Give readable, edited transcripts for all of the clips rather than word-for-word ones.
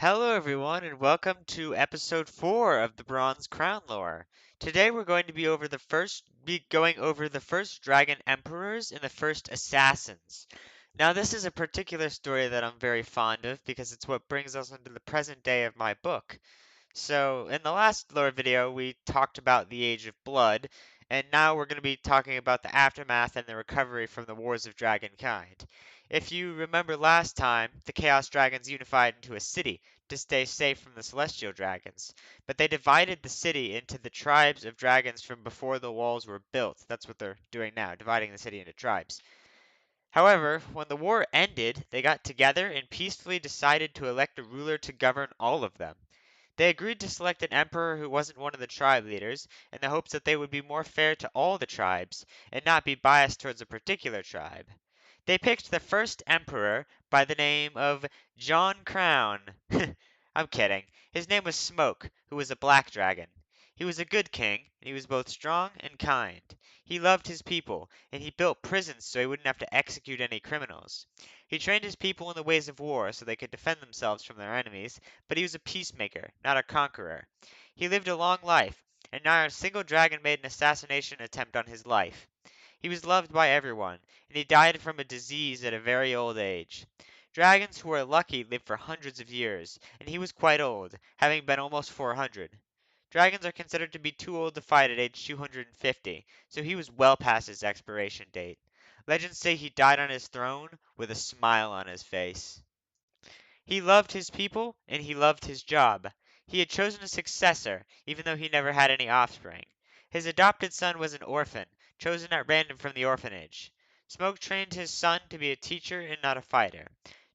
Hello, everyone, and welcome to episode 4 of the Bronze Crown lore. Today we're going to be going over the first dragon emperors and the first assassins. Now, this is a particular story that I'm very fond of because it's what brings us into the present day of my book. So, in the last lore video, we talked about the Age of Blood, and now we're going to be talking about the aftermath and the recovery from the Wars of Dragonkind. If you remember last time, the Chaos Dragons unified into a city to stay safe from the Celestial Dragons, but they divided the city into the tribes of dragons from before the walls were built. That's what they're doing now, dividing the city into tribes. However, when the war ended, they got together and peacefully decided to elect a ruler to govern all of them. They agreed to select an emperor who wasn't one of the tribe leaders, in the hopes that they would be more fair to all the tribes, and not be biased towards a particular tribe. They picked the first emperor by the name of John Crown. I'm kidding. His name was Smoke, who was a black dragon. He was a good king, and he was both strong and kind. He loved his people, and he built prisons so he wouldn't have to execute any criminals. He trained his people in the ways of war so they could defend themselves from their enemies, but he was a peacemaker, not a conqueror. He lived a long life, and not a single dragon made an assassination attempt on his life. He was loved by everyone, and he died from a disease at a very old age. Dragons who are lucky live for hundreds of years, and he was quite old, having been almost 400. Dragons are considered to be too old to fight at age 250, so he was well past his expiration date. Legends say he died on his throne with a smile on his face. He loved his people, and he loved his job. He had chosen a successor, even though he never had any offspring. His adopted son was an orphan, chosen at random from the orphanage. Smoke trained his son to be a teacher and not a fighter.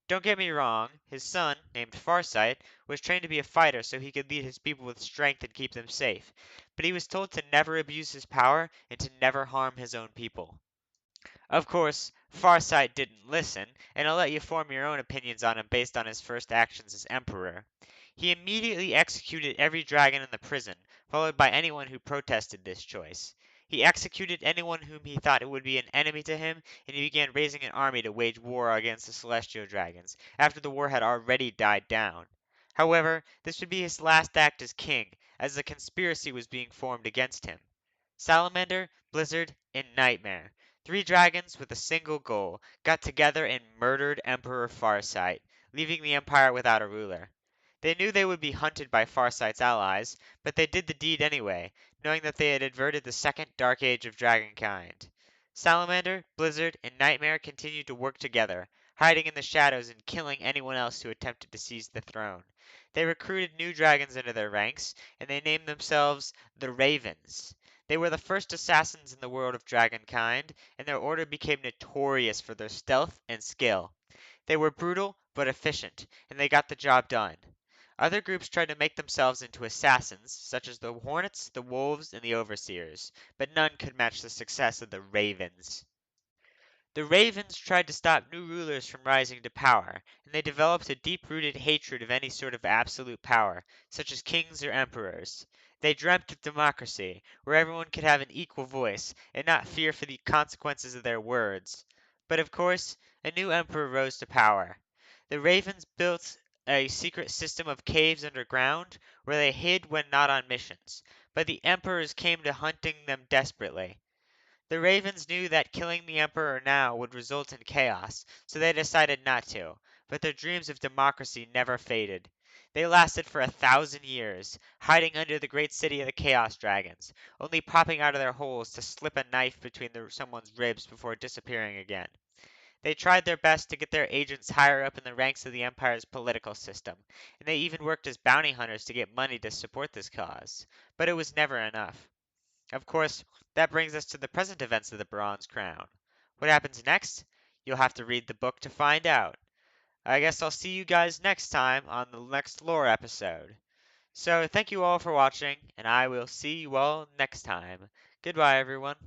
Don't get me wrong, his son, named Farsight, was trained to be a fighter so he could lead his people with strength and keep them safe, but he was told to never abuse his power and to never harm his own people. Of course, Farsight didn't listen, and I'll let you form your own opinions on him based on his first actions as Emperor. He immediately executed every dragon in the prison, followed by anyone who protested this choice. He executed anyone whom he thought would be an enemy to him, and he began raising an army to wage war against the celestial dragons, after the war had already died down. However, this would be his last act as king, as a conspiracy was being formed against him. Salamander, Blizzard, and Nightmare, three dragons with a single goal, got together and murdered Emperor Farsight, leaving the Empire without a ruler. They knew they would be hunted by Farsight's allies, but they did the deed anyway, knowing that they had averted the second Dark Age of Dragonkind. Salamander, Blizzard, and Nightmare continued to work together, hiding in the shadows and killing anyone else who attempted to seize the throne. They recruited new dragons into their ranks, and they named themselves the Ravens. They were the first assassins in the world of Dragonkind, and their order became notorious for their stealth and skill. They were brutal but efficient, and they got the job done. Other groups tried to make themselves into assassins, such as the Hornets, the Wolves, and the Overseers, but none could match the success of the Ravens. The Ravens tried to stop new rulers from rising to power, and they developed a deep-rooted hatred of any sort of absolute power, such as kings or emperors. They dreamt of democracy, where everyone could have an equal voice, and not fear for the consequences of their words. But of course, a new emperor rose to power. The Ravens built a secret system of caves underground, where they hid when not on missions, but the emperors came to hunting them desperately. The Ravens knew that killing the Emperor now would result in chaos, so they decided not to, but their dreams of democracy never faded. They lasted for 1,000 years, hiding under the great city of the Chaos Dragons, only popping out of their holes to slip a knife between someone's ribs before disappearing again. They tried their best to get their agents higher up in the ranks of the Empire's political system, and they even worked as bounty hunters to get money to support this cause, but it was never enough. Of course, that brings us to the present events of the Bronze Crown. What happens next? You'll have to read the book to find out. I guess I'll see you guys next time on the next lore episode. So, thank you all for watching, and I will see you all next time. Goodbye, everyone.